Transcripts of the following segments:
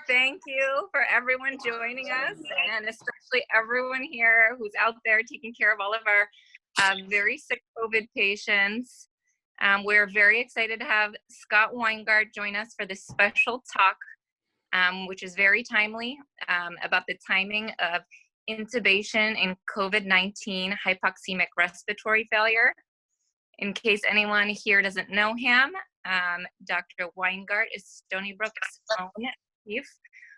Thank you for everyone joining us, and especially everyone here who's out there taking care of all of our very sick COVID patients. We're very excited to have Scott Weingart join us for this special talk, which is very timely, about the timing of intubation in COVID-19 hypoxemic respiratory failure. In case anyone here doesn't know him, Dr. Weingart is Stony Brook's own chief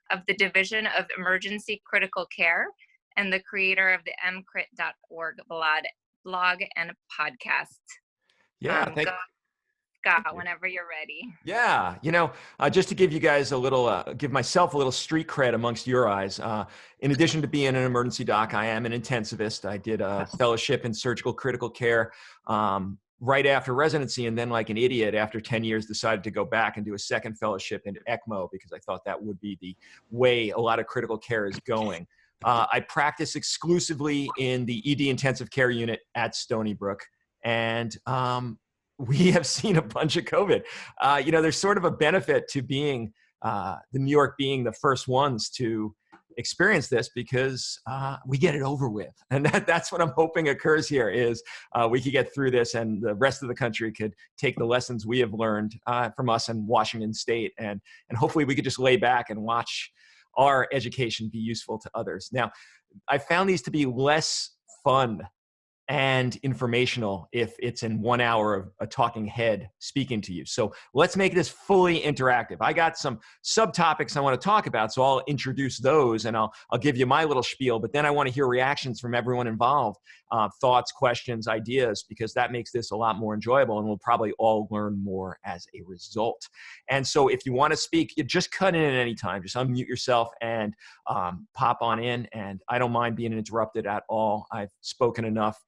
of the Division of Emergency Critical Care and the creator of the mcrit.org blog and podcast. Yeah, Scott, whenever you're ready. Yeah, just to give you guys a little, give myself a little street cred amongst your eyes. In addition to being an emergency doc, I am an intensivist. I did a fellowship in surgical critical care right after residency, and then like an idiot, after 10 years, decided to go back and do a second fellowship in ECMO because I thought that would be the way a lot of critical care is going. I practice exclusively in the ED intensive care unit at Stony Brook, and we have seen a bunch of COVID. There's sort of a benefit to being the New York being the first ones to experience this because we get it over with. And that's what I'm hoping occurs here is we could get through this and the rest of the country could take the lessons we have learned from us in Washington State. And hopefully we could just lay back and watch our education be useful to others. Now, I found these to be less fun and informational if it's in 1 hour of a talking head speaking to you. So let's make this fully interactive. I got some subtopics I want to talk about, so I'll introduce those and I'll give you my little spiel, but then I want to hear reactions from everyone involved, thoughts, questions, ideas, because that makes this a lot more enjoyable and we'll probably all learn more as a result. And so if you want to speak, you just cut in at any time, just unmute yourself and pop on in, and I don't mind being interrupted at all. I've spoken enough.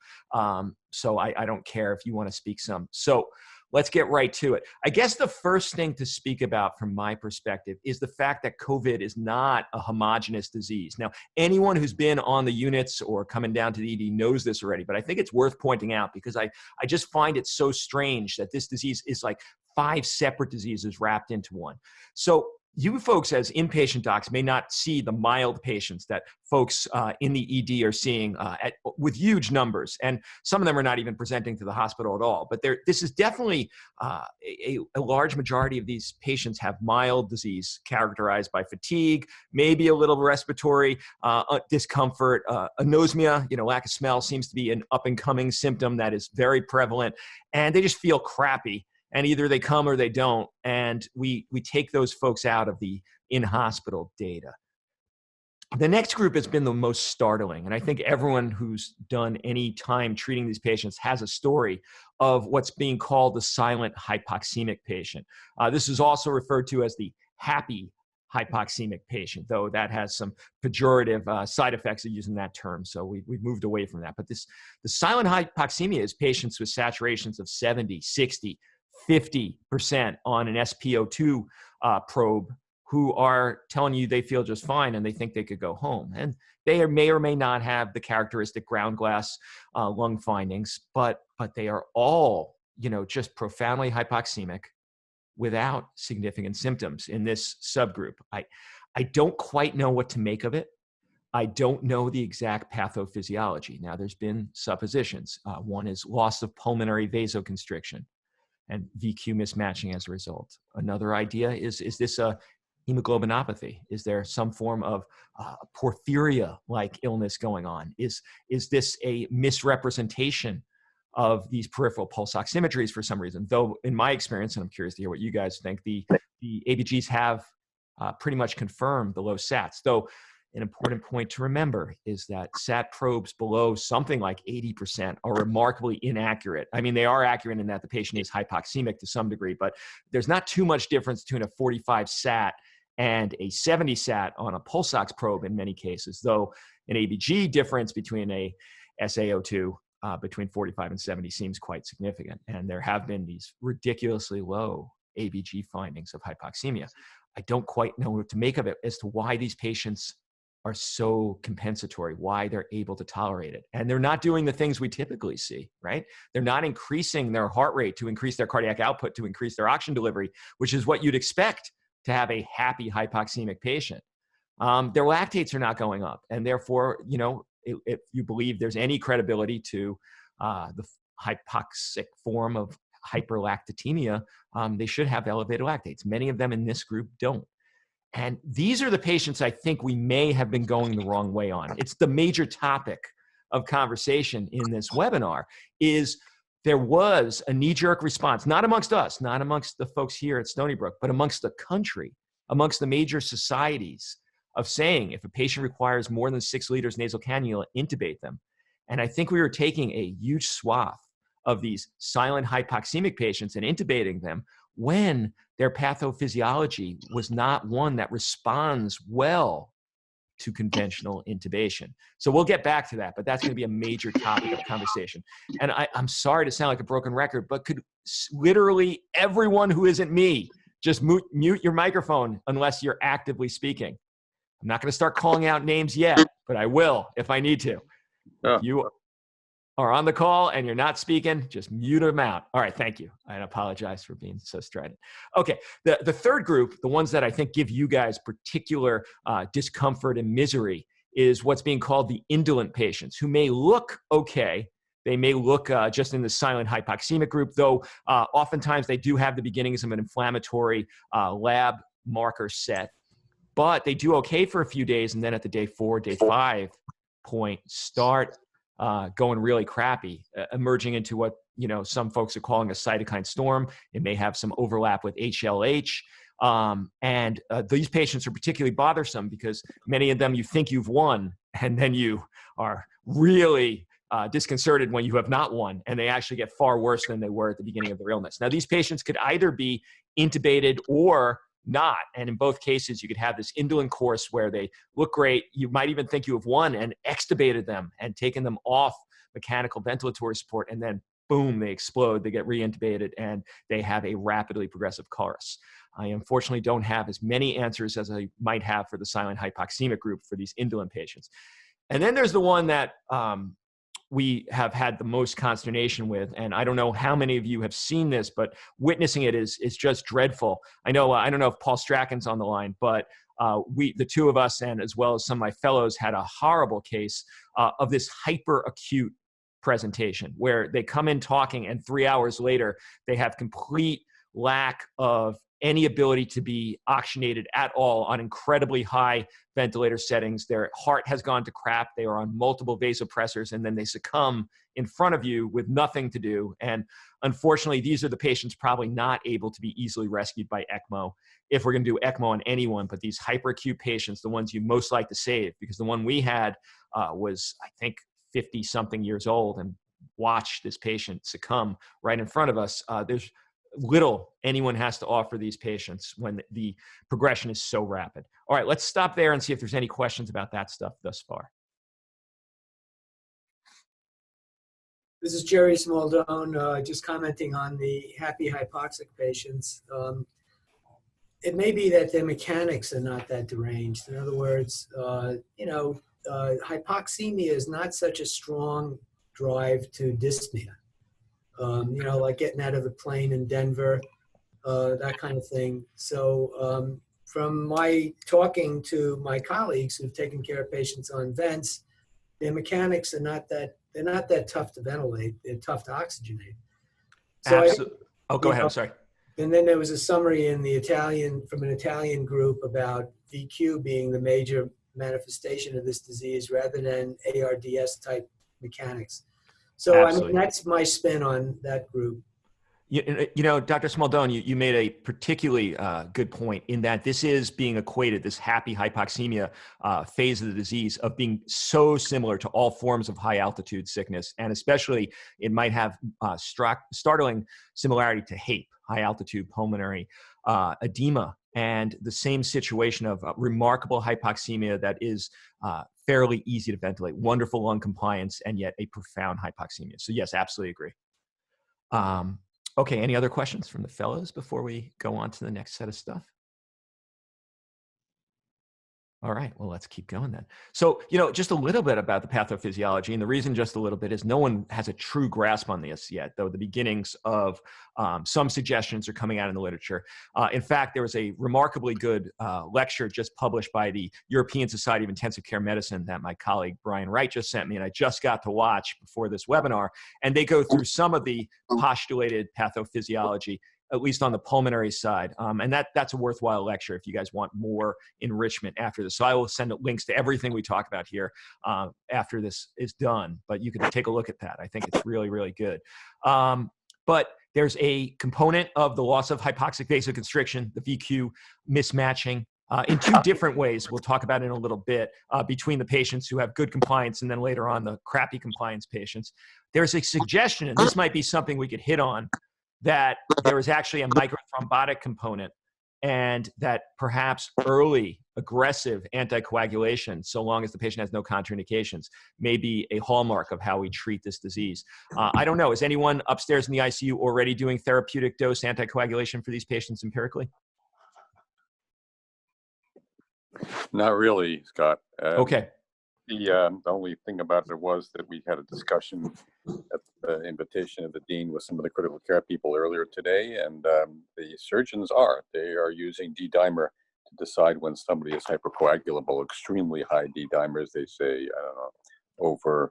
So I don't care if you want to speak some. So let's get right to it. I guess the first thing to speak about from my perspective is the fact that COVID is not a homogeneous disease. Now, anyone who's been on the units or coming down to the ED knows this already, but I think it's worth pointing out because I just find it so strange that this disease is like 5 separate diseases wrapped into one. So you folks as inpatient docs may not see the mild patients that folks in the ED are seeing with huge numbers. And some of them are not even presenting to the hospital at all. But this is definitely a large majority of these patients have mild disease characterized by fatigue, maybe a little respiratory discomfort, anosmia, lack of smell seems to be an up and coming symptom that is very prevalent. And they just feel crappy. And either they come or they don't, and we take those folks out of the in-hospital data. The next group has been the most startling, and I think everyone who's done any time treating these patients has a story of what's being called the silent hypoxemic patient. This is also referred to as the happy hypoxemic patient, though that has some pejorative side effects of using that term, so we've moved away from that. But the silent hypoxemia is patients with saturations of 70, 60, 50% on an SpO2 probe who are telling you they feel just fine and they think they could go home. And they may or may not have the characteristic ground glass lung findings, but they are all, just profoundly hypoxemic without significant symptoms in this subgroup. I don't quite know what to make of it. I don't know the exact pathophysiology. Now, there's been suppositions. One is loss of pulmonary vasoconstriction and VQ mismatching as a result. Another idea is this a hemoglobinopathy? Is there some form of porphyria-like illness going on? Is this a misrepresentation of these peripheral pulse oximetries for some reason? Though in my experience, and I'm curious to hear what you guys think, the ABGs have pretty much confirmed the low sats. Though an important point to remember is that SAT probes below something like 80% are remarkably inaccurate. I mean, they are accurate in that the patient is hypoxemic to some degree, but there's not too much difference between a 45 SAT and a 70 SAT on a pulse ox probe in many cases, though an ABG difference between a SaO2 between 45 and 70 seems quite significant. And there have been these ridiculously low ABG findings of hypoxemia. I don't quite know what to make of it as to why these patients are so compensatory, why they're able to tolerate it. And they're not doing the things we typically see, right? They're not increasing their heart rate to increase their cardiac output, to increase their oxygen delivery, which is what you'd expect to have a happy hypoxemic patient. Their lactates are not going up. And therefore, you know, if you believe there's any credibility to the hypoxic form of hyperlactatemia, they should have elevated lactates. Many of them in this group don't. And these are the patients I think we may have been going the wrong way on. It's the major topic of conversation in this webinar is there was a knee-jerk response, not amongst us, not amongst the folks here at Stony Brook, but amongst the country, amongst the major societies of saying if a patient requires more than 6 liters nasal cannula, intubate them. And I think we were taking a huge swath of these silent hypoxemic patients and intubating them when their pathophysiology was not one that responds well to conventional intubation. So we'll get back to that, but that's going to be a major topic of conversation. And I'm sorry to sound like a broken record, but could literally everyone who isn't me just mute your microphone unless you're actively speaking? I'm not going to start calling out names yet, but I will if I need to. If you are on the call and you're not speaking, just mute them out. All right, thank you. I apologize for being so strident. Okay, the third group, the ones that I think give you guys particular discomfort and misery, is what's being called the indolent patients, who may look okay. They may look just in the silent hypoxemic group, though oftentimes they do have the beginnings of an inflammatory lab marker set. But they do okay for a few days, and then at the day 4, day 5 point, start going really crappy, emerging into what some folks are calling a cytokine storm. It may have some overlap with HLH. And these patients are particularly bothersome because many of them you think you've won, and then you are really disconcerted when you have not won, and they actually get far worse than they were at the beginning of their illness. Now, these patients could either be intubated or not. And in both cases, you could have this indolent course where they look great. You might even think you have won and extubated them and taken them off mechanical ventilatory support. And then boom, they explode, they get reintubated, and they have a rapidly progressive course. I unfortunately don't have as many answers as I might have for the silent hypoxemic group for these indolent patients. And then there's the one that we have had the most consternation with, and I don't know how many of you have seen this, but witnessing it is just dreadful. I know I don't know if Paul Strachan's on the line, but the two of us, and as well as some of my fellows, had a horrible case of this hyperacute presentation where they come in talking, and 3 hours later they have complete lack of any ability to be oxygenated at all on incredibly high ventilator settings. Their heart has gone to crap. They are on multiple vasopressors, and then they succumb in front of you with nothing to do. And unfortunately, these are the patients probably not able to be easily rescued by ECMO, if we're going to do ECMO on anyone. But these hyperacute patients, the ones you most like to save, because the one we had was, I think, 50-something years old, and watch this patient succumb right in front of us. There's little anyone has to offer these patients when the progression is so rapid. All right, let's stop there and see if there's any questions about that stuff thus far. This is Jerry Smaldone, just commenting on the happy hypoxic patients. It may be that their mechanics are not that deranged. In other words, hypoxemia is not such a strong drive to dyspnea. Like getting out of the plane in Denver, that kind of thing. So from my talking to my colleagues who've taken care of patients on vents, their mechanics are not that tough to ventilate. They're tough to oxygenate. So go ahead. I'm sorry. And then there was a summary in from an Italian group about VQ being the major manifestation of this disease rather than ARDS type mechanics. So I mean, that's my spin on that group. Dr. Smaldone, you made a particularly good point in that this is being equated, this happy hypoxemia phase of the disease, of being so similar to all forms of high altitude sickness. And especially it might have startling similarity to HAPE, high altitude pulmonary edema, and the same situation of remarkable hypoxemia that is fairly easy to ventilate, wonderful lung compliance, and yet a profound hypoxemia. So yes, absolutely agree. Okay, any other questions from the fellows before we go on to the next set of stuff? All right, well, let's keep going then. So, just a little bit about the pathophysiology, and the reason just a little bit is no one has a true grasp on this yet, though the beginnings of some suggestions are coming out in the literature. In fact, there was a remarkably good lecture just published by the European Society of Intensive Care Medicine that my colleague Brian Wright just sent me, and I just got to watch before this webinar, and they go through some of the postulated pathophysiology, at least on the pulmonary side. And that's a worthwhile lecture if you guys want more enrichment after this. So I will send links to everything we talk about here after this is done, but you can take a look at that. I think it's really, really good. But there's a component of the loss of hypoxic vasoconstriction, the VQ mismatching, in two different ways. We'll talk about it in a little bit between the patients who have good compliance and then later on the crappy compliance patients. There's a suggestion, and this might be something we could hit on, that there is actually a microthrombotic component and that perhaps early aggressive anticoagulation, so long as the patient has no contraindications, may be a hallmark of how we treat this disease. I don't know, is anyone upstairs in the ICU already doing therapeutic dose anticoagulation for these patients empirically? Not really, Scott. Okay. The only thing about it was that we had a discussion at the invitation of the dean with some of the critical care people earlier today, and the surgeons they are using D-dimer to decide when somebody is hypercoagulable. Extremely high D-dimers, they say, I don't know,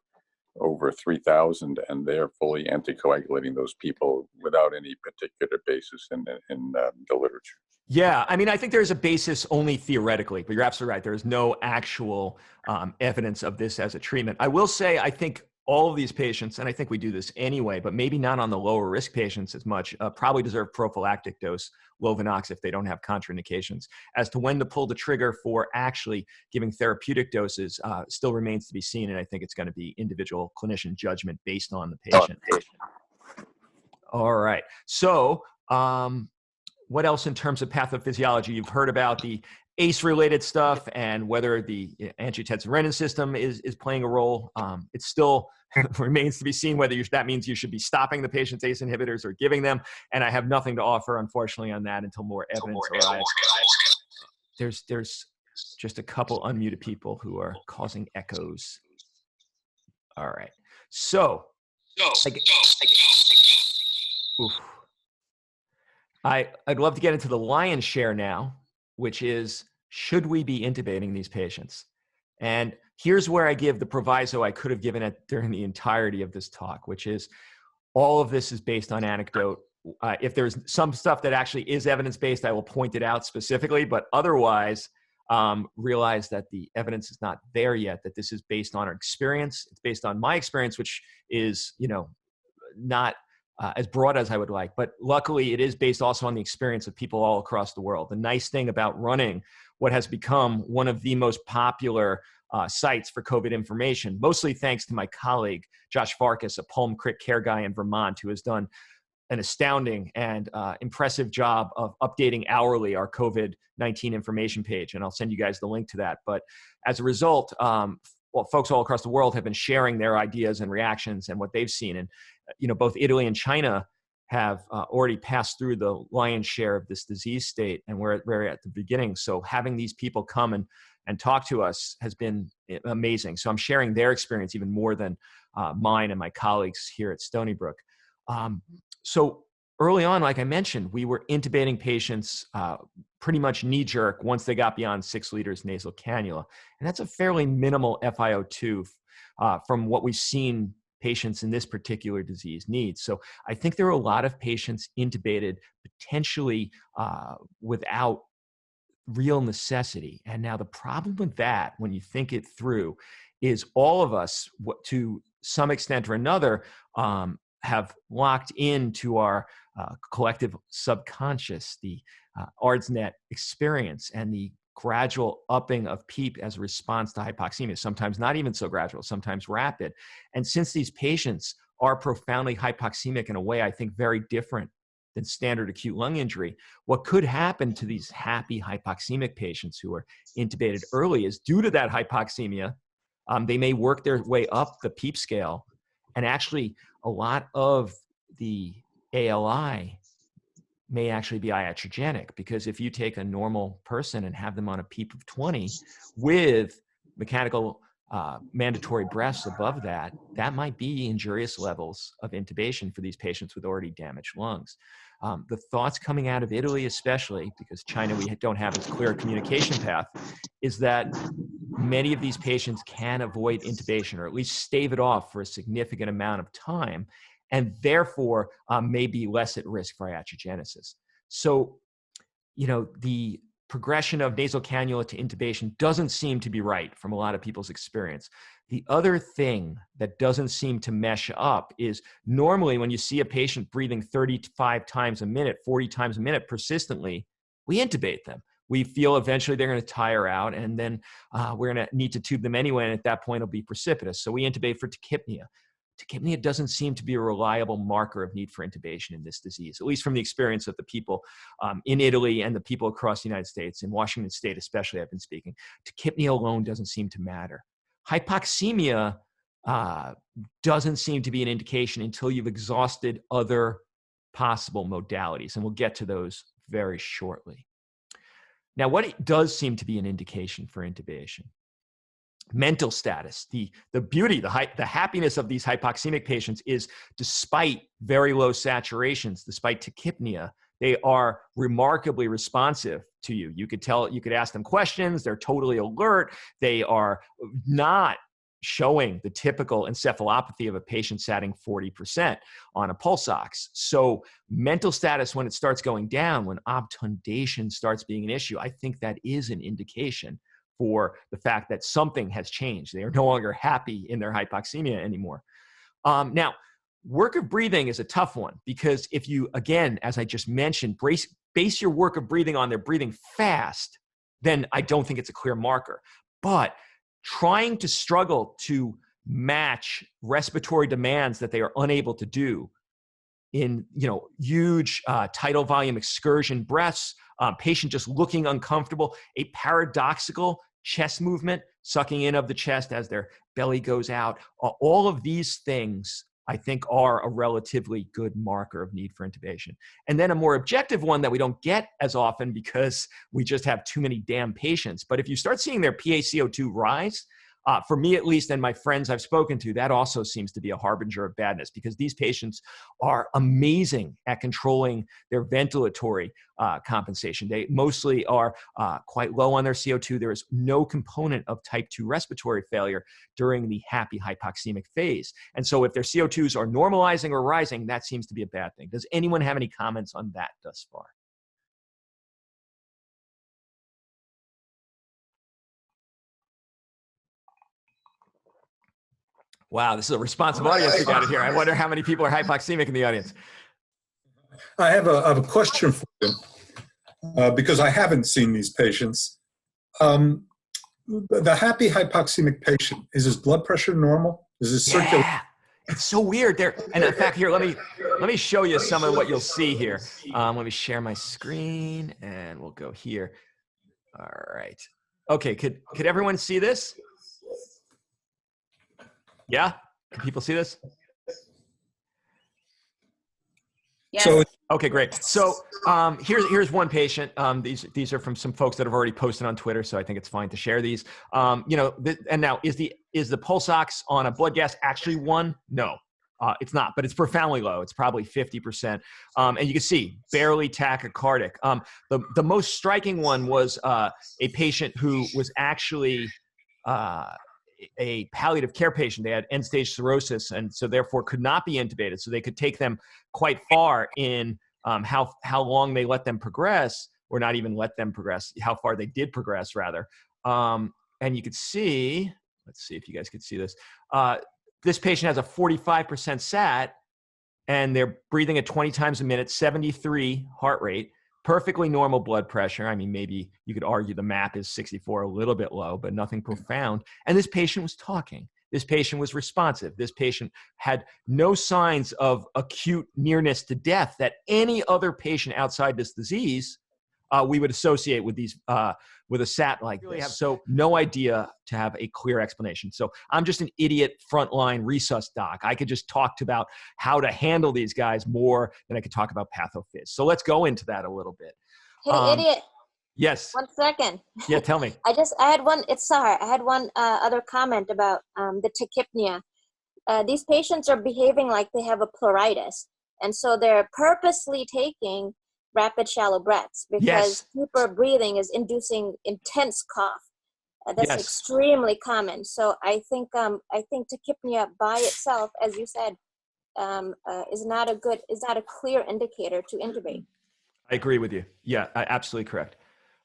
over 3,000, and they're fully anticoagulating those people without any particular basis in the literature. Yeah, I mean, I think there's a basis only theoretically, but you're absolutely right. There is no actual evidence of this as a treatment. I will say, I think all of these patients, and I think we do this anyway, but maybe not on the lower risk patients as much, probably deserve prophylactic dose Lovenox if they don't have contraindications. As to when to pull the trigger for actually giving therapeutic doses still remains to be seen, and I think it's going to be individual clinician judgment based on the patient. All right, so what else in terms of pathophysiology? You've heard about the ACE-related stuff and whether the angiotensin-renin system is playing a role. It still remains to be seen whether that means you should be stopping the patient's ACE inhibitors or giving them. And I have nothing to offer, unfortunately, on that until more evidence arrives. There's just a couple unmuted people who are causing echoes. All right. So, I'd love to get into the lion's share now, which is, should we be intubating these patients? And here's where I give the proviso I could have given it during the entirety of this talk, which is all of this is based on anecdote. If there's some stuff that actually is evidence-based, I will point it out specifically, but otherwise, realize that the evidence is not there yet, that this is based on our experience. It's based on my experience, which is, not as broad as I would like, but luckily it is based also on the experience of people all across the world. The nice thing about running what has become one of the most popular sites for COVID information, mostly thanks to my colleague, Josh Farkas, a pulm crit care guy in Vermont, who has done an astounding and impressive job of updating hourly our COVID-19 information page. And I'll send you guys the link to that. But as a result, folks all across the world have been sharing their ideas and reactions and what they've seen. And both Italy and China have already passed through the lion's share of this disease state, and we're at the beginning. So having these people come and talk to us has been amazing. So I'm sharing their experience even more than mine and my colleagues here at Stony Brook. So early on, like I mentioned, we were intubating patients pretty much knee-jerk once they got beyond 6 liters nasal cannula. And that's a fairly minimal FiO2 from what we've seen patients in this particular disease need. So I think there are a lot of patients intubated potentially without real necessity. And now the problem with that, when you think it through, is all of us, to some extent or another, have locked into our collective subconscious, the ARDSNet experience and the gradual upping of PEEP as a response to hypoxemia, sometimes not even so gradual, sometimes rapid. And since these patients are profoundly hypoxemic in a way I think very different than standard acute lung injury, what could happen to these happy hypoxemic patients who are intubated early is, due to that hypoxemia, they may work their way up the PEEP scale, and actually a lot of the ALI may actually be iatrogenic, because if you take a normal person and have them on a PEEP of 20 with mechanical mandatory breaths above that, that might be injurious levels of intubation for these patients with already damaged lungs. The thoughts coming out of Italy, especially because China, we don't have as clear a communication path, is that many of these patients can avoid intubation, or at least stave it off for a significant amount of time, and therefore may be less at risk for iatrogenesis. So, the progression of nasal cannula to intubation doesn't seem to be right from a lot of people's experience. The other thing that doesn't seem to mesh up is normally when you see a patient breathing 35 times a minute, 40 times a minute persistently, we intubate them. We feel eventually they're going to tire out, and then we're going to need to tube them anyway, and at that point it'll be precipitous. So we intubate for tachypnea. Tachypnea doesn't seem to be a reliable marker of need for intubation in this disease, at least from the experience of the people in Italy and the people across the United States. In Washington State especially, I've been speaking. Tachypnea alone doesn't seem to matter. Hypoxemia doesn't seem to be an indication until you've exhausted other possible modalities, and we'll get to those very shortly. Now, what does seem to be an indication for intubation? Mental status. The beauty, the happiness of these hypoxemic patients is, despite very low saturations, despite tachypnea, they are remarkably responsive to you. You could ask them questions. They're totally alert. They are not showing the typical encephalopathy of a patient satting 40% on a pulse ox. So mental status, when it starts going down, when obtundation starts being an issue, I think that is an indication for the fact that something has changed. They are no longer happy in their hypoxemia anymore. Now, work of breathing is a tough one, because if you, again, as I just mentioned, base your work of breathing on their breathing fast, then I don't think it's a clear marker. But trying to struggle to match respiratory demands that they are unable to do in huge tidal volume excursion breaths, patient just looking uncomfortable, a paradoxical chest movement, sucking in of the chest as their belly goes out. All of these things, I think, are a relatively good marker of need for intubation. And then a more objective one that we don't get as often because we just have too many damn patients. But if you start seeing their PaCO2 rise, for me at least, and my friends I've spoken to, that also seems to be a harbinger of badness, because these patients are amazing at controlling their ventilatory compensation. They mostly are quite low on their CO2. There is no component of type 2 respiratory failure during the happy hypoxemic phase. And so if their CO2s are normalizing or rising, that seems to be a bad thing. Does anyone have any comments on that thus far? Wow, this is a responsive audience we got in here. I wonder how many people are hypoxemic in the audience. I have a question for you, because I haven't seen these patients. The happy hypoxemic patient, is his blood pressure normal? Is his circulation? Yeah, it's so weird there. And in fact, here, let me show you some of what you'll see here. Let me share my screen, and we'll go here. All right. Okay, could everyone see this? Yeah? Can people see this? Yes. So, Okay, great. So here's one patient. These are from some folks that have already posted on Twitter, so I think it's fine to share these. And now, is the pulse ox on a blood gas actually 1? No, it's not, but it's profoundly low. It's probably 50%. And you can see barely tachycardic. The most striking one was a patient who was actually a palliative care patient. They had end-stage cirrhosis, and so therefore could not be intubated. So they could take them quite far in how long they let them progress, or not even let them progress, how far they did progress, rather. And you could see, let's see if you guys could see this. This patient has a 45% sat, and they're breathing at 20 times a minute, 73 heart rate. Perfectly normal blood pressure. I mean, maybe you could argue the map is 64, a little bit low, but nothing profound. And this patient was talking. This patient was responsive. This patient had no signs of acute nearness to death that any other patient outside this disease we would associate with these with a sat like this. So no idea to have a clear explanation. So I'm just an idiot frontline resus doc. I could just talk about how to handle these guys more than I could talk about pathophys. So let's go into that a little bit. Hey, idiot. Yes. 1 second. Yeah, tell me. I had one, it's Sahar. I had one other comment about the tachypnea. These patients are behaving like they have a pleuritis. And so they're purposely taking rapid shallow breaths because deeper breathing is inducing intense cough. That's extremely common. So I think tachypnea by itself, as you said, is not a clear indicator to intubate. I agree with you. Yeah, absolutely correct.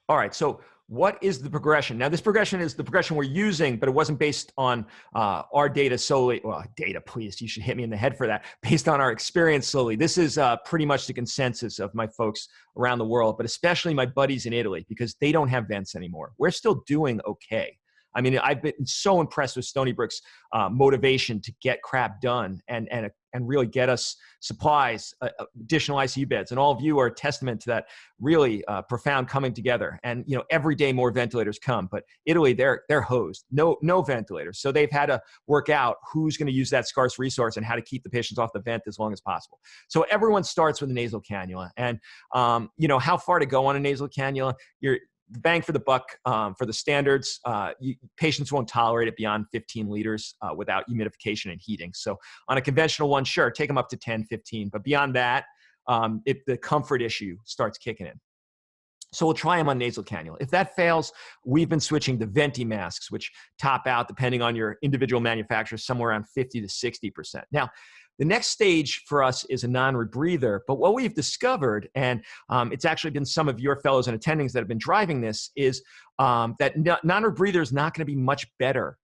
All right. So what is the progression? Now, this progression is the progression we're using, but it wasn't based on our data solely. Well, data, please. You should hit me in the head for that. Based on our experience solely. This is pretty much the consensus of my folks around the world, but especially my buddies in Italy, because they don't have vents anymore. We're still doing okay. I mean, I've been so impressed with Stony Brook's motivation to get crap done and really get us supplies, additional ICU beds. And all of you are a testament to that really profound coming together. And, you know, every day more ventilators come, but Italy, they're hosed, no ventilators. So they've had to work out who's going to use that scarce resource and how to keep the patients off the vent as long as possible. So everyone starts with a nasal cannula. And, you know, how far to go on a nasal cannula? The bang for the buck for the standards, patients won't tolerate it beyond 15 liters without humidification and heating. So on a conventional one, sure, take them up to 10, 15. But beyond that, the comfort issue starts kicking in. So we'll try them on nasal cannula. If that fails, we've been switching to venti masks, which top out, depending on your individual manufacturer, somewhere around 50 to 60%. Now, the next stage for us is a non-rebreather, but what we've discovered, and it's actually been some of your fellows and attendings that have been driving this, is that non-rebreather is not going to be much better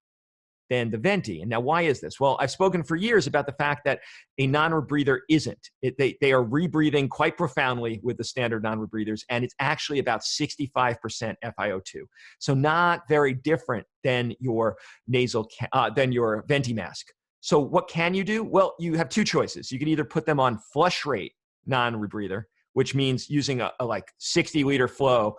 than the venti. And now why is this? Well, I've spoken for years about the fact that a non-rebreather isn't. They are rebreathing quite profoundly with the standard non-rebreathers, and it's actually about 65% FiO2. So not very different than your than your venti mask. So what can you do? Well, you have two choices. You can either put them on flush rate non-rebreather, which means using a like 60-liter flow,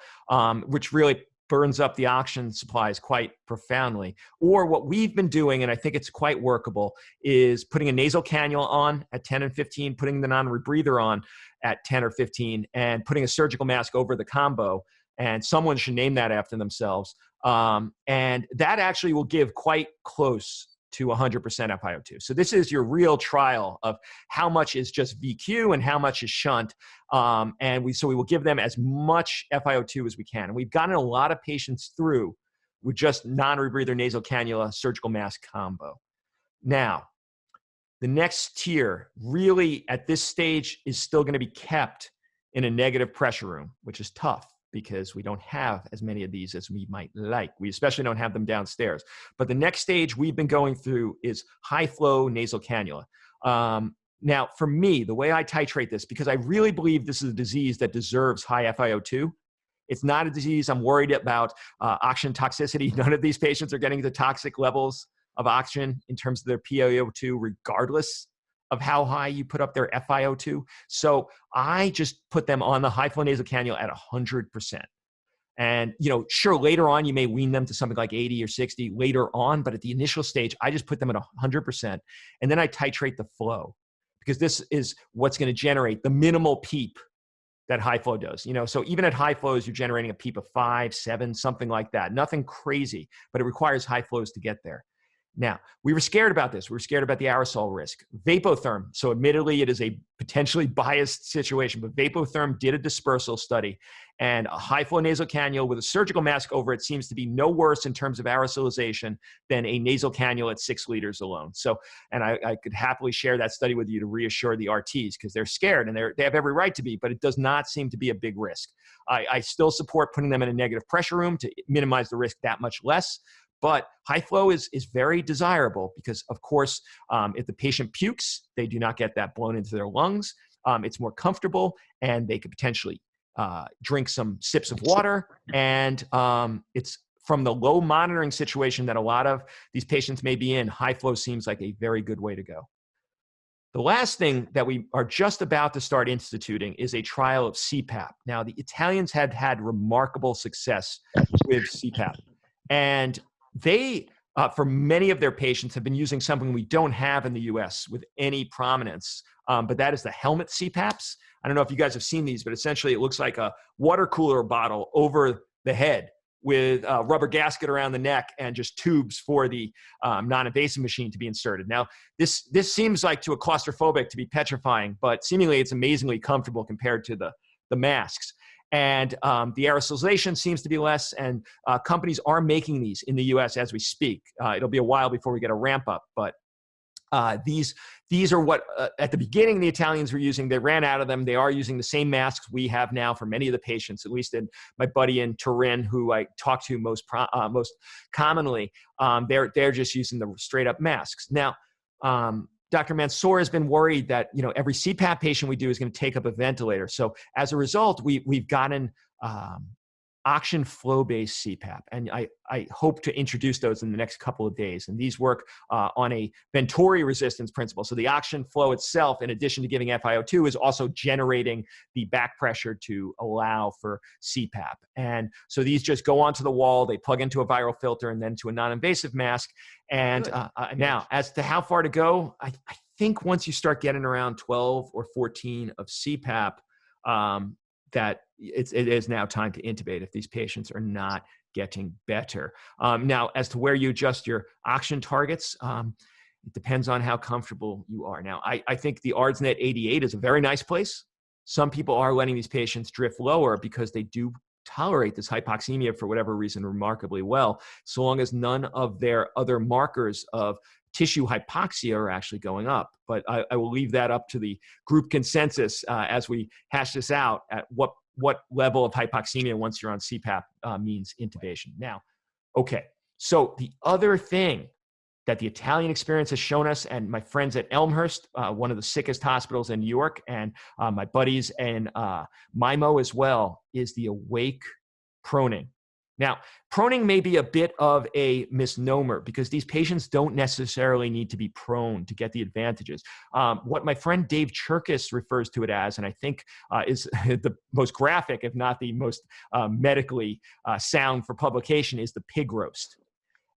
which really burns up the oxygen supplies quite profoundly. Or what we've been doing, and I think it's quite workable, is putting a nasal cannula on at 10 and 15, putting the non-rebreather on at 10 or 15, and putting a surgical mask over the combo. And someone should name that after themselves. And that actually will give quite close to 100% FiO2. So this is your real trial of how much is just VQ and how much is shunt. And we will give them as much FiO2 as we can. And we've gotten a lot of patients through with just non-rebreather nasal cannula surgical mask combo. Now, the next tier really at this stage is still going to be kept in a negative pressure room, which is tough, because we don't have as many of these as we might like. We especially don't have them downstairs. But the next stage we've been going through is high flow nasal cannula. Now, for me, the way I titrate this, because I really believe this is a disease that deserves high FiO2. It's not a disease I'm worried about oxygen toxicity. None of these patients are getting to toxic levels of oxygen in terms of their PaO2, regardless of how high you put up their FiO2. So I just put them on the high flow nasal cannula at 100%. And, you know, sure, later on, you may wean them to something like 80 or 60 later on, but at the initial stage, I just put them at 100%. And then I titrate the flow, because this is what's going to generate the minimal PEEP that high flow does. You know, so even at high flows, you're generating a PEEP of 5, 7, something like that. Nothing crazy, but it requires high flows to get there. Now, we were scared about this. We were scared about the aerosol risk. Vapotherm, so admittedly, it is a potentially biased situation, but Vapotherm did a dispersal study, and a high-flow nasal cannula with a surgical mask over it seems to be no worse in terms of aerosolization than a nasal cannula at 6 liters alone. So, and I could happily share that study with you to reassure the RTs, because they're scared, and they have every right to be, but it does not seem to be a big risk. I still support putting them in a negative pressure room to minimize the risk that much less. But high flow is very desirable because, of course, if the patient pukes, they do not get that blown into their lungs. It's more comfortable, and they could potentially drink some sips of water. And it's from the low monitoring situation that a lot of these patients may be in, high flow seems like a very good way to go. The last thing that we are just about to start instituting is a trial of CPAP. Now, the Italians had had remarkable success with CPAP, and they, for many of their patients, have been using something we don't have in the US with any prominence, but that is the helmet CPAPs. I don't know if you guys have seen these, but essentially it looks like a water cooler bottle over the head with a rubber gasket around the neck and just tubes for the non-invasive machine to be inserted. Now, this seems like to a claustrophobic to be petrifying, but seemingly it's amazingly comfortable compared to the masks. And the aerosolization seems to be less, and companies are making these in the US as we speak. It'll be a while before we get a ramp up, but these are what at the beginning the Italians were using. They ran out of them. They are using the same masks we have now for many of the patients, at least in my buddy in Turin, who I talk to most commonly. They're just using the straight up masks. Now, Dr. Mansour has been worried that every CPAP patient we do is going to take up a ventilator. So as a result, we've gotten oxygen flow-based CPAP, and I hope to introduce those in the next couple of days. And these work on a Venturi resistance principle. So the oxygen flow itself, in addition to giving FiO2, is also generating the back pressure to allow for CPAP. And so these just go onto the wall, they plug into a viral filter and then to a non-invasive mask. And now, as to how far to go, I think once you start getting around 12 or 14 of CPAP, that it is now time to intubate if these patients are not getting better. Now, as to where you adjust your oxygen targets, it depends on how comfortable you are. Now, I think the ARDSNet 88 is a very nice place. Some people are letting these patients drift lower because they do tolerate this hypoxemia for whatever reason remarkably well, so long as none of their other markers of tissue hypoxia are actually going up. But I will leave that up to the group consensus as we hash this out at what level of hypoxemia once you're on CPAP means intubation. Now, okay, so the other thing that the Italian experience has shown us, and my friends at Elmhurst, one of the sickest hospitals in New York, and my buddies in MIMO as well, is the awake proning. Now, proning may be a bit of a misnomer because these patients don't necessarily need to be prone to get the advantages. What my friend Dave Cherkis refers to it as, and I think is the most graphic, if not the most medically sound for publication, is the pig roast.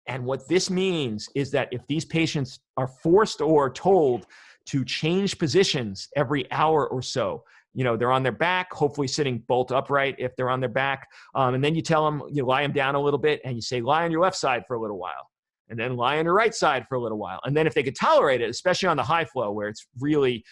And what this means is that if these patients are forced or told to change positions every hour or so, they're on their back, hopefully sitting bolt upright if they're on their back. And then you tell them, you lie them down a little bit and you say, lie on your left side for a little while, and then lie on your right side for a little while. And then if they could tolerate it, especially on the high flow where it's really,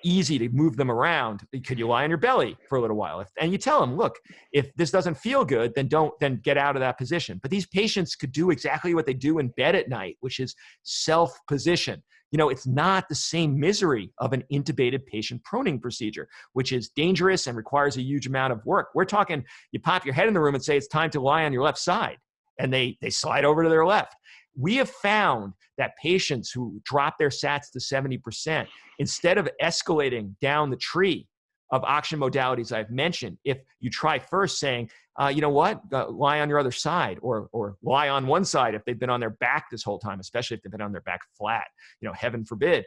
easy to move them around, could you lie on your belly for a little while? And you tell them, look, if this doesn't feel good, then get out of that position. But these patients could do exactly what they do in bed at night, which is self-position. It's not the same misery of an intubated patient proning procedure, which is dangerous and requires a huge amount of work. We're talking, you pop your head in the room and say, it's time to lie on your left side. And they slide over to their left. We have found that patients who drop their SATs to 70%, instead of escalating down the tree of oxygen modalities I've mentioned, if you try first saying, lie on your other side, or lie on one side if they've been on their back this whole time, especially if they've been on their back flat, heaven forbid,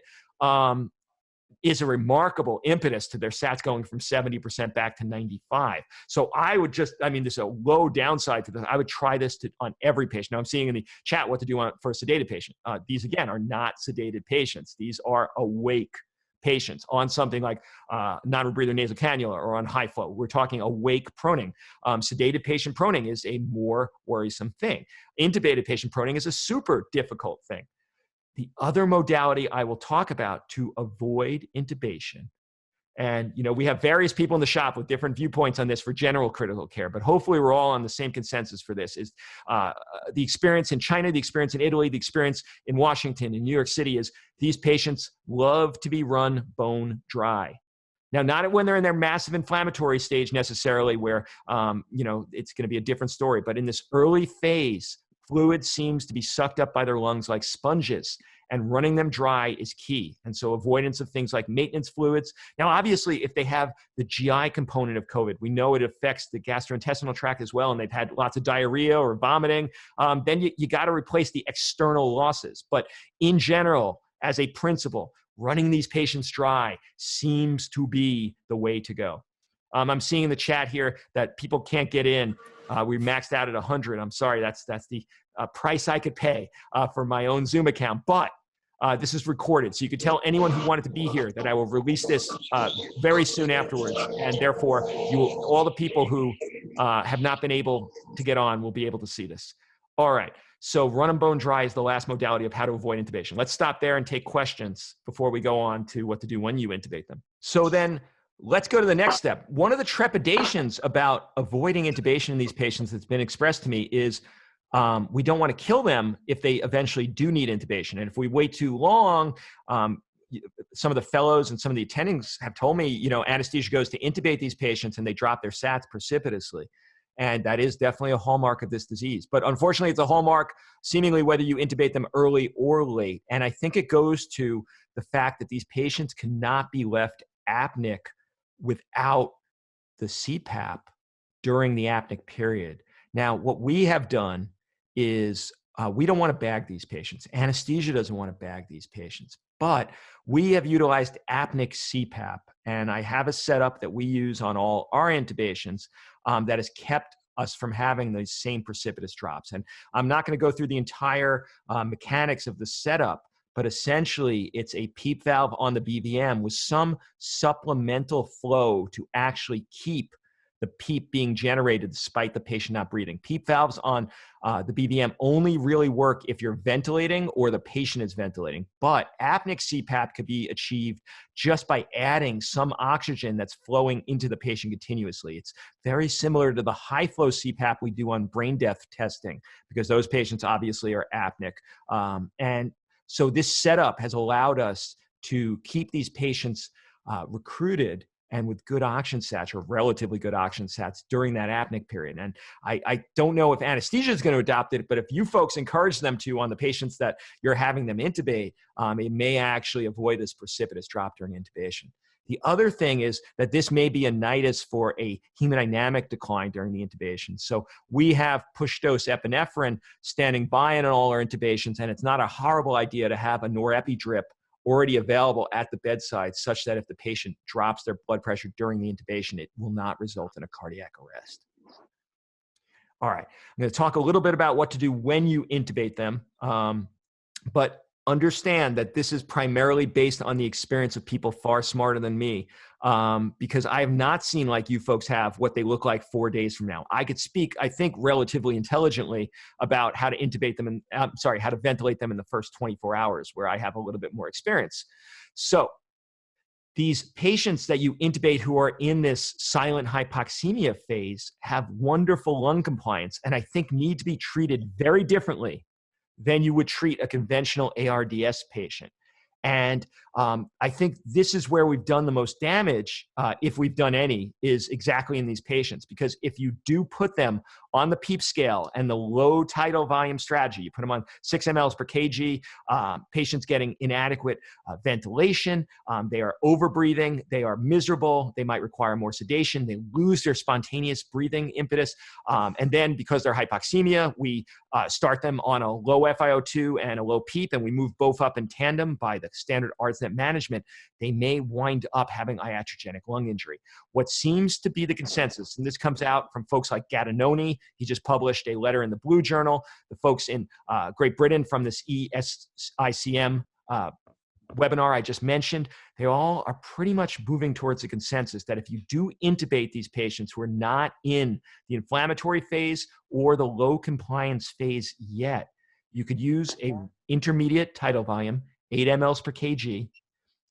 is a remarkable impetus to their SATs going from 70% back to 95. So I would there's a low downside to this. I would try this on every patient. Now I'm seeing in the chat what to do for a sedated patient. These again are not sedated patients. These are awake patients on something like non-rebreather nasal cannula or on high flow. We're talking awake proning. Sedated patient proning is a more worrisome thing. Intubated patient proning is a super difficult thing. The other modality I will talk about to avoid intubation, and we have various people in the shop with different viewpoints on this for general critical care, but hopefully we're all on the same consensus for this, is the experience in China, the experience in Italy, the experience in Washington, in New York City, is these patients love to be run bone dry. Now, not when they're in their massive inflammatory stage necessarily, where it's going to be a different story, but in this early phase, fluid seems to be sucked up by their lungs like sponges, and running them dry is key. And so avoidance of things like maintenance fluids. Now, obviously, if they have the GI component of COVID, we know it affects the gastrointestinal tract as well, and they've had lots of diarrhea or vomiting, then you got to replace the external losses. But in general, as a principle, running these patients dry seems to be the way to go. I'm seeing in the chat here that people can't get in. We maxed out at 100. I'm sorry, that's the price I could pay for my own Zoom account. But this is recorded, so you can tell anyone who wanted to be here that I will release this very soon afterwards, and therefore all the people who have not been able to get on will be able to see this. All right, so run them bone dry is the last modality of how to avoid intubation. Let's stop there and take questions before we go on to what to do when you intubate them. So then let's go to the next step. One of the trepidations about avoiding intubation in these patients that's been expressed to me is we don't want to kill them if they eventually do need intubation. And if we wait too long, some of the fellows and some of the attendings have told me, you know, anesthesia goes to intubate these patients and they drop their SATs precipitously. And that is definitely a hallmark of this disease. But unfortunately, it's a hallmark seemingly whether you intubate them early or late. And I think it goes to the fact that these patients cannot be left apneic without the CPAP during the apneic period. Now, what we have done is we don't want to bag these patients. Anesthesia doesn't want to bag these patients. But we have utilized Apnic Cpap, and I have a setup that we use on all our intubations that has kept us from having those same precipitous drops. And I'm not going to go through the entire mechanics of the setup, but essentially it's a PEEP valve on the BVM with some supplemental flow to actually keep the PEEP being generated despite the patient not breathing. PEEP valves on the BVM only really work if you're ventilating or the patient is ventilating. But Apnic Cpap could be achieved just by adding some oxygen that's flowing into the patient continuously. It's very similar to the high flow CPAP we do on brain death testing because those patients obviously are apneic. And so this setup has allowed us to keep these patients recruited and with good oxygen sats or relatively good oxygen sats during that apneic period. And I don't know if anesthesia is going to adopt it, but if you folks encourage them to on the patients that you're having them intubate, it may actually avoid this precipitous drop during intubation. The other thing is that this may be a nidus for a hemodynamic decline during the intubation. So we have push dose epinephrine standing by in all our intubations, and it's not a horrible idea to have a norepi drip already available at the bedside such that if the patient drops their blood pressure during the intubation, it will not result in a cardiac arrest. All right, I'm going to talk a little bit about what to do when you intubate them, but understand that this is primarily based on the experience of people far smarter than me, because I have not seen, like you folks have, what they look like 4 days from now. I could speak, I think, relatively intelligently about how to intubate them and how to ventilate them in the first 24 hours, where I have a little bit more experience. So these patients that you intubate who are in this silent hypoxemia phase have wonderful lung compliance, and I think need to be treated very differently than you would treat a conventional ARDS patient. And I think this is where we've done the most damage, if we've done any, is exactly in these patients. Because if you do put them on the PEEP scale and the low tidal volume strategy, you put them on 6 mLs per kg, patients getting inadequate ventilation, they are overbreathing, they are miserable, they might require more sedation, they lose their spontaneous breathing impetus. And then because they're hypoxemia, we start them on a low FiO2 and a low PEEP, and we move both up in tandem by the standard ARDSNet management. They may wind up having iatrogenic lung injury. What seems to be the consensus, and this comes out from folks like Gattinoni, he just published a letter in the Blue Journal, the folks in Great Britain from this ESICM webinar I just mentioned, they all are pretty much moving towards a consensus that if you do intubate these patients who are not in the inflammatory phase or the low compliance phase yet, you could use a intermediate tidal volume, 8 mLs per kg,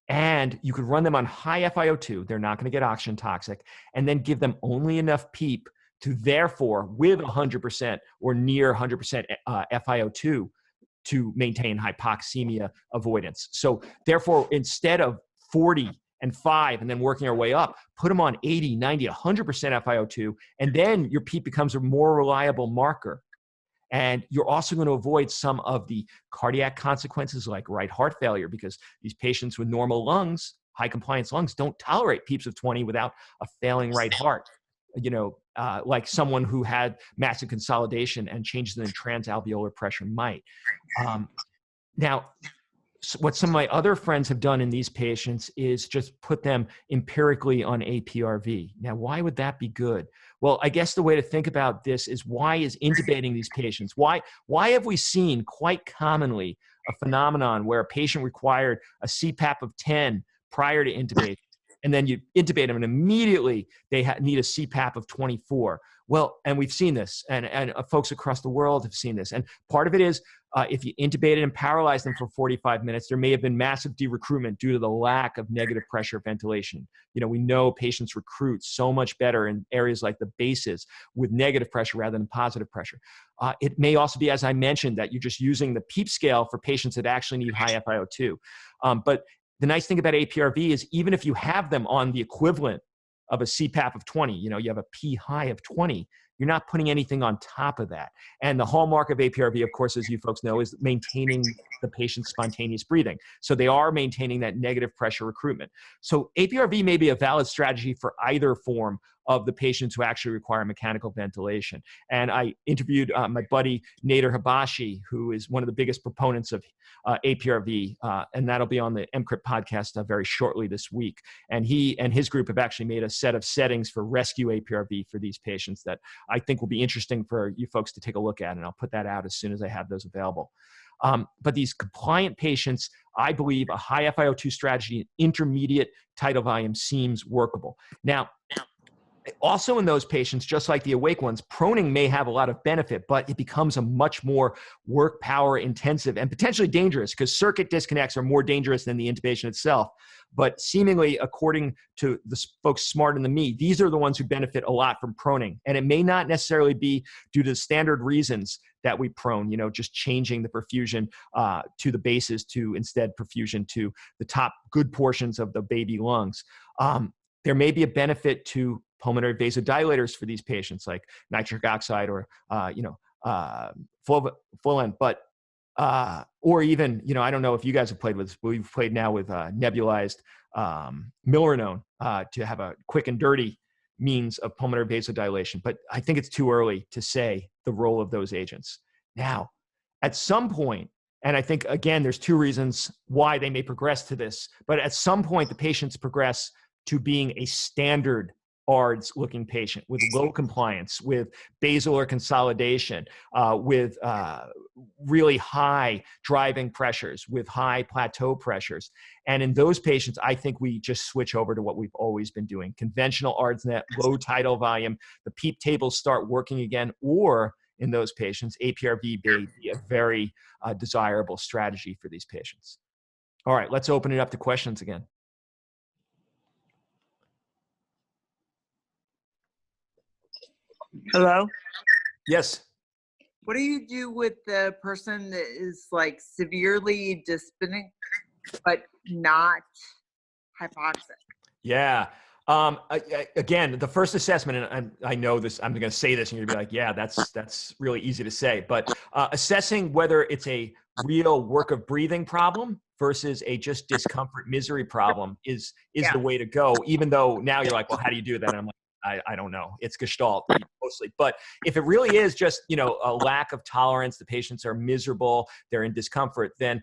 and you could run them on high FiO2. They're not going to get oxygen toxic, and then give them only enough PEEP to therefore, with 100% or near 100% FiO2, to maintain hypoxemia avoidance. So therefore, instead of 40 and 5 and then working our way up, put them on 80, 90, 100% FiO2, and then your PEEP becomes a more reliable marker. And you're also going to avoid some of the cardiac consequences like right heart failure, because these patients with normal lungs, high compliance lungs, don't tolerate PEEPs of 20 without a failing right heart. You know, like someone who had massive consolidation and changes in transalveolar pressure might. Now, what some of my other friends have done in these patients is just put them empirically on APRV. Now, why would that be good? Well, I guess the way to think about this is, why is intubating these patients? Why have we seen quite commonly a phenomenon where a patient required a CPAP of 10 prior to intubation, and then you intubate them and immediately they need a CPAP of 24? Well, and we've seen this, and folks across the world have seen this. And part of it is, if you intubated and paralyzed them for 45 minutes, there may have been massive derecruitment due to the lack of negative pressure ventilation. We know patients recruit so much better in areas like the bases with negative pressure rather than positive pressure. It may also be, as I mentioned, that you're just using the PEEP scale for patients that actually need high FiO2. But the nice thing about APRV is, even if you have them on the equivalent of a CPAP of 20, you have a P high of 20, you're not putting anything on top of that. And the hallmark of APRV, of course, as you folks know, is maintaining the patient's spontaneous breathing. So they are maintaining that negative pressure recruitment. So APRV may be a valid strategy for either form of the patients who actually require mechanical ventilation. And I interviewed my buddy Nader Habashi, who is one of the biggest proponents of APRV, and that'll be on the MCRIP podcast very shortly this week. And he and his group have actually made a set of settings for rescue APRV for these patients that I think will be interesting for you folks to take a look at, and I'll put that out as soon as I have those available. But these compliant patients, I believe a high FiO2 strategy, intermediate tidal volume, seems workable. Now, also in those patients, just like the awake ones, proning may have a lot of benefit, but it becomes a much more work power intensive and potentially dangerous, because circuit disconnects are more dangerous than the intubation itself. But seemingly, according to the folks smarter than me, these are the ones who benefit a lot from proning. And it may not necessarily be due to the standard reasons that we prone, just changing the perfusion to the bases to instead perfusion to the top good portions of the baby lungs. There may be a benefit to pulmonary vasodilators for these patients, like nitric oxide or Flovent, but or even, I don't know if you guys have played with this, but we've played now with nebulized milrinone to have a quick and dirty means of pulmonary vasodilation. But I think it's too early to say the role of those agents. Now, at some point, and I think, again, there's two reasons why they may progress to this, but at some point, the patients progress to being a standard ARDS looking patient with low compliance, with basilar consolidation, with really high driving pressures, with high plateau pressures. And in those patients, I think we just switch over to what we've always been doing. Conventional ARDSnet, low tidal volume, the PEEP tables start working again, or in those patients, APRV may be a very desirable strategy for these patients. All right, let's open it up to questions again. Hello? Yes. What do you do with the person that is like severely dyspneic but not hypoxic? Yeah. Again, the first assessment, and I know this, I'm going to say this and you're going to be like, yeah, that's really easy to say, but assessing whether it's a real work of breathing problem versus a just discomfort misery problem is the way to go, even though now you're like, well, how do you do that? And I'm like, I don't know. It's Gestalt mostly. But if it really is just, a lack of tolerance, the patients are miserable, they're in discomfort, then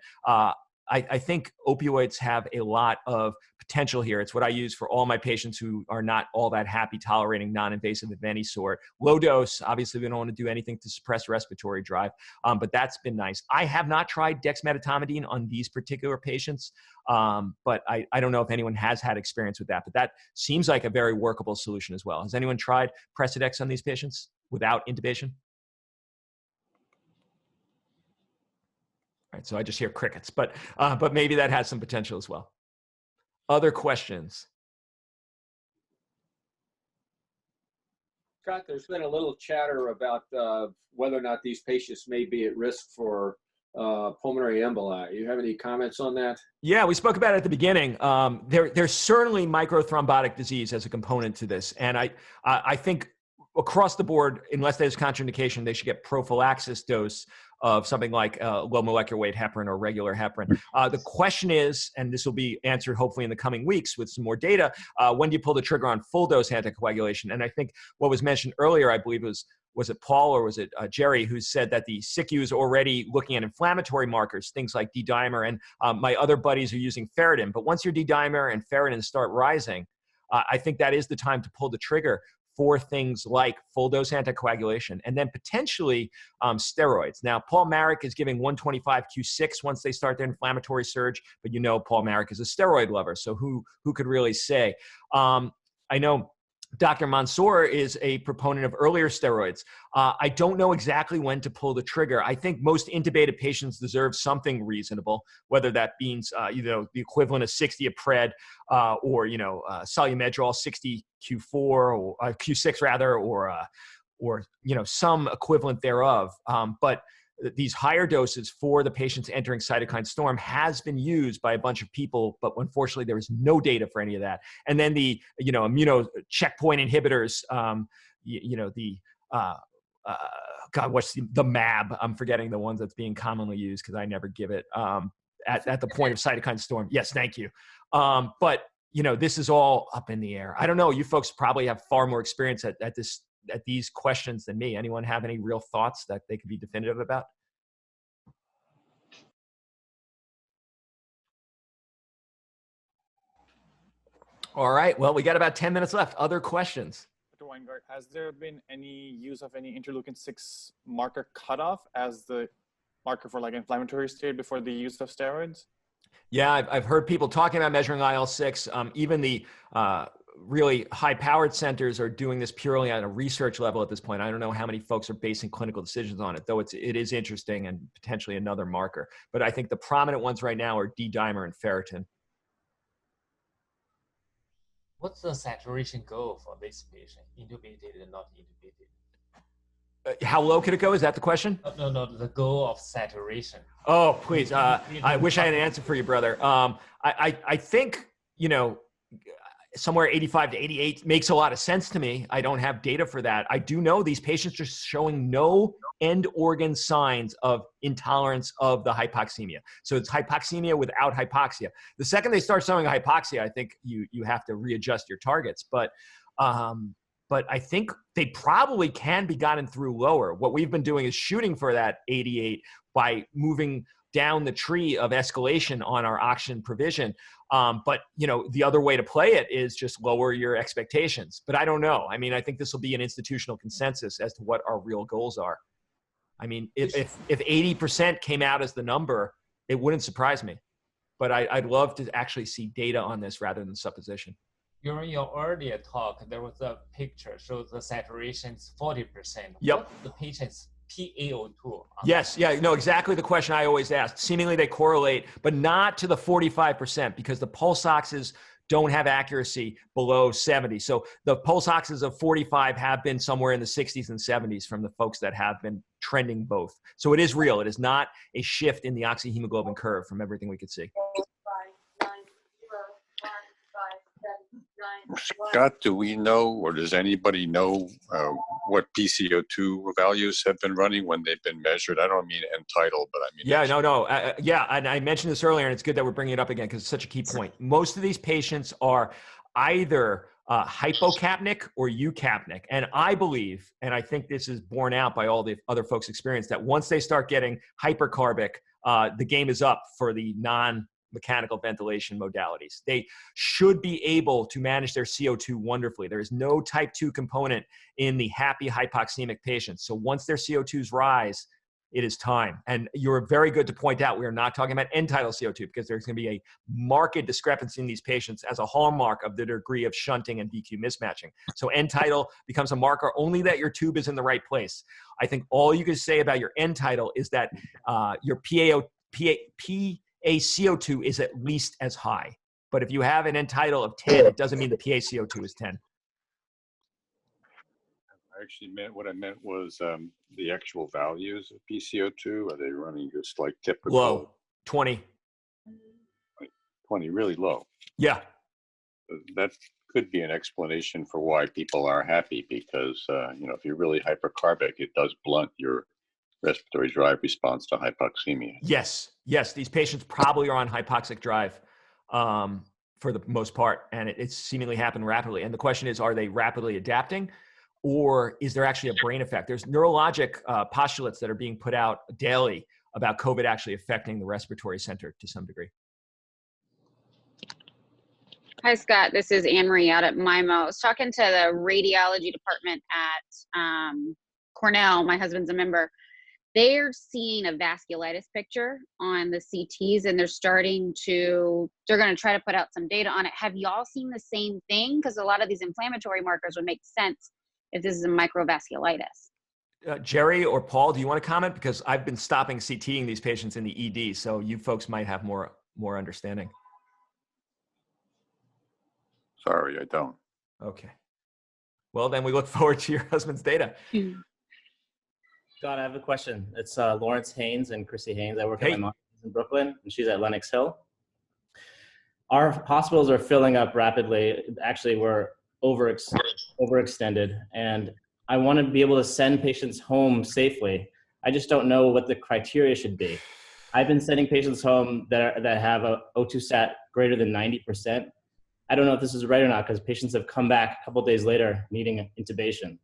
I think opioids have a lot of potential here. It's what I use for all my patients who are not all that happy tolerating non-invasive of any sort. Low dose, obviously we don't want to do anything to suppress respiratory drive, but that's been nice. I have not tried dexmedetomidine on these particular patients, but I don't know if anyone has had experience with that, but that seems like a very workable solution as well. Has anyone tried Precedex on these patients without intubation? All right, so I just hear crickets, but maybe that has some potential as well. Other questions? Scott, there's been a little chatter about whether or not these patients may be at risk for pulmonary emboli. You have any comments on that? Yeah, we spoke about it at the beginning. There's certainly microthrombotic disease as a component to this, and I think across the board, unless there's contraindication, they should get prophylaxis dose of something like low molecular weight heparin or regular heparin. The question is, and this will be answered hopefully in the coming weeks with some more data, when do you pull the trigger on full dose anticoagulation? And I think what was mentioned earlier, I believe was it Paul or was it Jerry, who said that the SICU is already looking at inflammatory markers, things like D-dimer, and my other buddies are using ferritin. But once your D-dimer and ferritin start rising, I think that is the time to pull the trigger for things like full dose anticoagulation and then potentially steroids. Now, Paul Marik is giving 125 Q6 once they start their inflammatory surge, but you know Paul Marik is a steroid lover, so who could really say? I know Dr. Mansour is a proponent of earlier steroids. I don't know exactly when to pull the trigger. I think most intubated patients deserve something reasonable, whether that means the equivalent of 60 of pred or solumedrol 60 Q4 or Q6 rather, or some equivalent thereof. But these higher doses for the patients entering cytokine storm has been used by a bunch of people, but unfortunately there is no data for any of that. And then the immuno checkpoint inhibitors, what's the MAB? I'm forgetting the ones that's being commonly used because I never give it at the point of cytokine storm. Yes, thank you. But this is all up in the air. I don't know. You folks probably have far more experience at these questions than me. Anyone have any real thoughts that they could be definitive about? All right. Well, we got about 10 minutes left. Other questions? Dr. Weingart, has there been any use of any interleukin-6 marker cutoff as the marker for like inflammatory state before the use of steroids? Yeah, I've heard people talking about measuring IL-6. Even the really high-powered centers are doing this purely at a research level at this point. I don't know how many folks are basing clinical decisions on it, though it is interesting and potentially another marker. But I think the prominent ones right now are D-dimer and ferritin. What's the saturation goal for this patient, intubated and not intubated? How low could it go? Is that the question? No, the goal of saturation. Oh, please. I wish I had an answer for you, brother. I think, somewhere 85 to 88 makes a lot of sense to me. I don't have data for that. I do know these patients are showing no end organ signs of intolerance of the hypoxemia. So it's hypoxemia without hypoxia. The second they start showing hypoxia, I think you have to readjust your targets. But I think they probably can be gotten through lower. What we've been doing is shooting for that 88 by moving down the tree of escalation on our oxygen provision. But the other way to play it is just lower your expectations. But I don't know. I mean, I think this will be an institutional consensus as to what our real goals are. I mean, if 80% came out as the number, it wouldn't surprise me. But I'd love to actually see data on this rather than supposition. During your earlier talk, there was a picture shows the saturation is 40%. Yep. What's the patient's PaO2? Yes, yeah, exactly the question I always ask. Seemingly they correlate, but not to the 45% because the pulse oxes don't have accuracy below 70. So the pulse oxes of 45 have been somewhere in the 60s and 70s from the folks that have been trending both. So it is real. It is not a shift in the oxyhemoglobin curve from everything we could see. Scott, do we know, or does anybody know what PCO2 values have been running when they've been measured? I don't mean entitled, but I mean. Yeah, no. Yeah, and I mentioned this earlier, and it's good that we're bringing it up again because it's such a key point. Most of these patients are either hypocapnic or encapnic. And I believe, and I think this is borne out by all the other folks' experience, that once they start getting hypercarbic, the game is up for the non-mechanical ventilation modalities. They should be able to manage their CO2 wonderfully. There is no type 2 component in the happy hypoxemic patients. So once their CO2s rise, it is time. And you're very good to point out, we are not talking about end-tidal CO2 because there's going to be a marked discrepancy in these patients as a hallmark of the degree of shunting and DQ mismatching. So end-tidal becomes a marker only that your tube is in the right place. I think all you can say about your end-tidal is that your PaCO2 is at least as high. But if you have an end-tidal of 10, it doesn't mean the PaCO2 is 10. Actually what I meant was the actual values of PCO2. Are they running just like typical? Low, 20. Like 20, really low. Yeah. That could be an explanation for why people are happy because, if you're really hypercarbic, it does blunt your respiratory drive response to hypoxemia. Yes, yes, these patients probably are on hypoxic drive for the most part, and it's seemingly happened rapidly. And the question is, are they rapidly adapting, or is there actually a brain effect? There's neurologic postulates that are being put out daily about COVID actually affecting the respiratory center to some degree. Hi, Scott. This is Anne Marie out at MIMO. I was talking to the radiology department at Cornell. My husband's a member. They're seeing a vasculitis picture on the CTs, and they're going to try to put out some data on it. Have y'all seen the same thing? Because a lot of these inflammatory markers would make sense if this is a microvasculitis. Jerry or Paul, do you want to comment? Because I've been stopping CTing these patients in the ED, so you folks might have more understanding. Sorry, I don't. Okay. Well, then we look forward to your husband's data. Scott, I have a question. It's Lawrence Haynes and Chrissy Haynes. I work at my mom's in Brooklyn, and she's at Lenox Hill. Our hospitals are filling up rapidly. Actually, we're overextended, and I want to be able to send patients home safely. I just don't know what the criteria should be. I've been sending patients home that have a O2 sat greater than 90%. I don't know if this is right or not, because patients have come back a couple of days later needing intubation.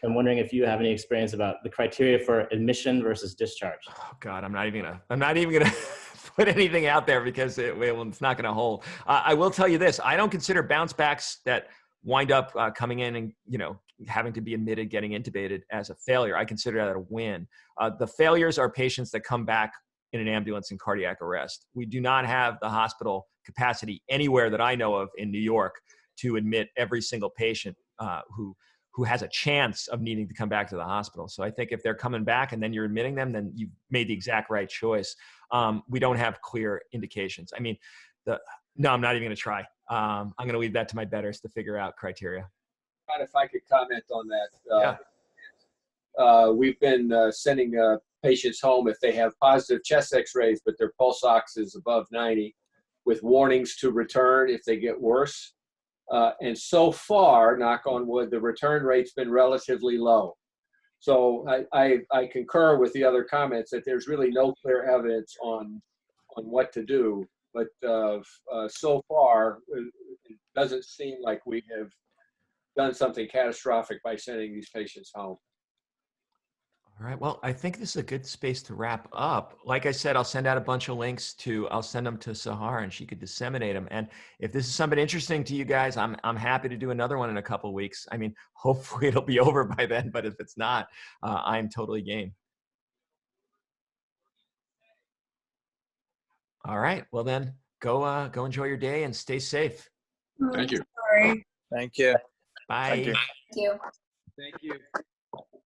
I'm wondering if you have any experience about the criteria for admission versus discharge. Oh God, I'm not even gonna put anything out there because it's not gonna hold. I will tell you this: I don't consider bounce backs that wind up coming in and having to be admitted, getting intubated as a failure. I consider that a win. The failures are patients that come back in an ambulance in cardiac arrest. We do not have the hospital capacity anywhere that I know of in New York to admit every single patient who has a chance of needing to come back to the hospital. So I think if they're coming back and then you're admitting them, then you've made the exact right choice. We don't have clear indications. I mean, no, I'm not even going to try. I'm going to leave that to my betters to figure out criteria. If I could comment on that. We've been sending patients home if they have positive chest x-rays, but their pulse ox is above 90, with warnings to return if they get worse. And so far, knock on wood, the return rate's been relatively low. So I concur with the other comments that there's really no clear evidence on what to do. But so far, it doesn't seem like we have done something catastrophic by sending these patients home. All right. Well, I think this is a good space to wrap up. Like I said, I'll send out a bunch of links I'll send them to Sahar and she could disseminate them. And if this is something interesting to you guys, I'm happy to do another one in a couple of weeks. I mean, hopefully it'll be over by then, but if it's not, I'm totally game. All right. Well then go enjoy your day and stay safe. Thank you. Thank you. Bye. Thank you. Thank you. Thank you.